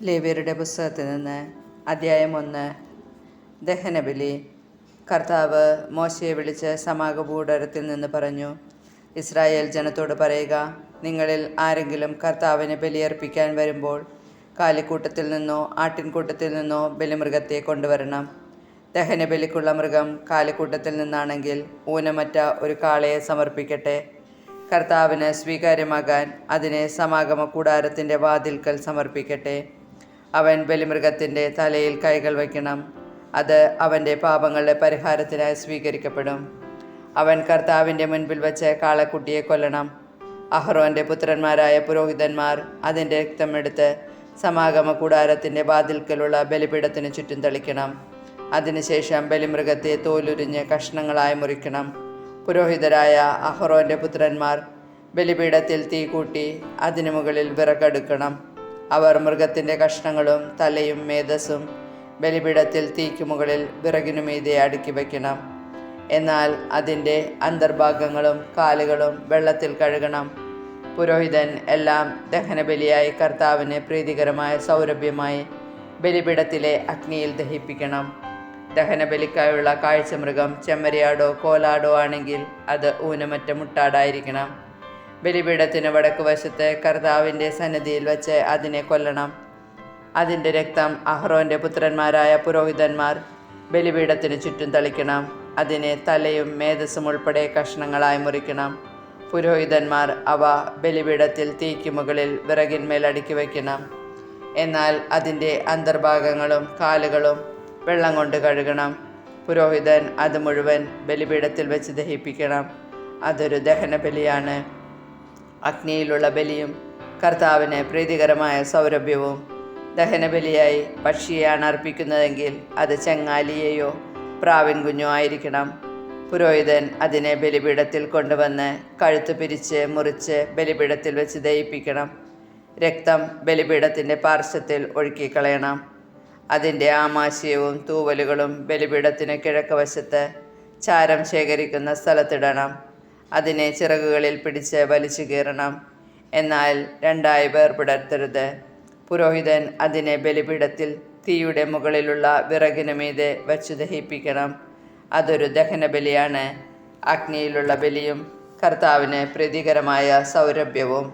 ലേവ്യരുടെ പുസ്തകത്തിൽ നിന്ന് അധ്യായം 1. ദഹനബലി. കർത്താവ് മോശയെ വിളിച്ച് സമാഗമകൂടാരത്തിൽ നിന്ന് പറഞ്ഞു, ഇസ്രായേൽ ജനത്തോട് പറയുക, നിങ്ങളിൽ ആരെങ്കിലും കർത്താവിന് ബലിയർപ്പിക്കാൻ വരുമ്പോൾ കാലിക്കൂട്ടത്തിൽ നിന്നോ ആട്ടിൻകൂട്ടത്തിൽ നിന്നോ ബലിമൃഗത്തെ കൊണ്ടുവരണം. ദഹനബലിക്കുള്ള മൃഗം കാലിക്കൂട്ടത്തിൽ നിന്നാണെങ്കിൽ ഊനമറ്റ ഒരു കാളയെ സമർപ്പിക്കട്ടെ. കർത്താവിന് സ്വീകാര്യമാകാൻ അതിനെ സമാഗമ കൂടാരത്തിൻ്റെ വാതിൽക്കൽ സമർപ്പിക്കട്ടെ. അവൻ ബലിമൃഗത്തിൻ്റെ തലയിൽ കൈകൾ വയ്ക്കണം. അത് അവൻ്റെ പാപങ്ങളുടെ പരിഹാരത്തിനായി സ്വീകരിക്കപ്പെടും. അവൻ കർത്താവിൻ്റെ മുൻപിൽ വച്ച് കാളക്കുട്ടിയെ കൊല്ലണം. അഹ്റോൻ്റെ പുത്രന്മാരായ പുരോഹിതന്മാർ അതിൻ്റെ രക്തമെടുത്ത് സമാഗമ കൂടാരത്തിൻ്റെ വാതിൽക്കലുള്ള ബലിപീഠത്തിന് ചുറ്റും തളിക്കണം. അതിനുശേഷം ബലിമൃഗത്തെ തോലുരിഞ്ഞ് കഷ്ണങ്ങളായി മുറിക്കണം. പുരോഹിതരായ അഹ്റോൻ്റെ പുത്രന്മാർ ബലിപീഠത്തിൽ തീ കൂട്ടി അതിനു മുകളിൽ വിറകെടുക്കണം. അവർ മൃഗത്തിൻ്റെ കഷ്ണങ്ങളും തലയും മേധസ്സും ബലിപീഠത്തിൽ തീക്കു മുകളിൽ വിറകിനുമീതെ അടുക്കി വയ്ക്കണം. എന്നാൽ അതിൻ്റെ അന്തർഭാഗങ്ങളും കാലുകളും വെള്ളത്തിൽ കഴുകണം. പുരോഹിതൻ എല്ലാം ദഹനബലിയായി കർത്താവിന് പ്രീതികരമായ സൗരഭ്യമായി ബലിപീഠത്തിലെ അഗ്നിയിൽ ദഹിപ്പിക്കണം. ദഹനബലിക്കായുള്ള കാഴ്ചമൃഗം ചെമ്മരിയാടോ കോലാടോ ആണെങ്കിൽ അത് ഊനമറ്റ മുട്ടാടായിരിക്കണം. ബലിപീഠത്തിന് വടക്കുവശത്ത് കർത്താവിൻ്റെ സന്നിധിയിൽ വച്ച് അതിനെ കൊല്ലണം. അതിൻ്റെ രക്തം അഹ്റോൻ്റെ പുത്രന്മാരായ പുരോഹിതന്മാർ ബലിപീഠത്തിന് ചുറ്റും തളിക്കണം. അതിനെ തലയും മേധസ്സും ഉൾപ്പെടെ കഷ്ണങ്ങളായി മുറിക്കണം. പുരോഹിതന്മാർ അവ ബലിപീഠത്തിൽ തീക്ക് മുകളിൽ വിറകിന്മേൽ അടുക്കി വയ്ക്കണം. എന്നാൽ അതിൻ്റെ അന്തർഭാഗങ്ങളും കാലുകളും വെള്ളം കൊണ്ട് കഴുകണം. പുരോഹിതൻ അത് മുഴുവൻ ബലിപീഠത്തിൽ വെച്ച് ദഹിപ്പിക്കണം. അതൊരു ദഹനബലിയാണ്. അഗ്നിയിലുള്ള ബലിയും കർത്താവിന് പ്രീതികരമായ സൗരഭ്യവും. ദഹനബലിയായി പക്ഷിയെയാണ് അർപ്പിക്കുന്നതെങ്കിൽ അത് ചെങ്ങാലിയെയോ പ്രാവിൻ കുഞ്ഞോ ആയിരിക്കണം. പുരോഹിതൻ അതിനെ ബലിപീഠത്തിൽ കൊണ്ടുവന്ന് കഴുത്ത് പിരിച്ച് മുറിച്ച് ബലിപീഠത്തിൽ വെച്ച് ദഹിപ്പിക്കണം. രക്തം ബലിപീഠത്തിൻ്റെ പാർശ്വത്തിൽ ഒഴുക്കിക്കളയണം. അതിൻ്റെ ആമാശയവും തൂവലുകളും ബലിപീഠത്തിന് കിഴക്ക് വശത്ത് ചാരം ശേഖരിക്കുന്ന സ്ഥലത്തിടണം. അതിനെ ചിറകുകളിൽ പിടിച്ച് വലിച്ചു കീറണം. എന്നാൽ രണ്ടായി വേർപെടുത്തരുത്. പുരോഹിതൻ അതിനെ ബലിപീഠത്തിൽ തീയുടെ മുകളിലുള്ള വിറകിനു മീതെ വച്ചു ദഹിപ്പിക്കണം. അതൊരു ദഹനബലിയാണ്. അഗ്നിയിലുള്ള ബലിയും കർത്താവിന് പ്രീതികരമായ സൗരഭ്യവും.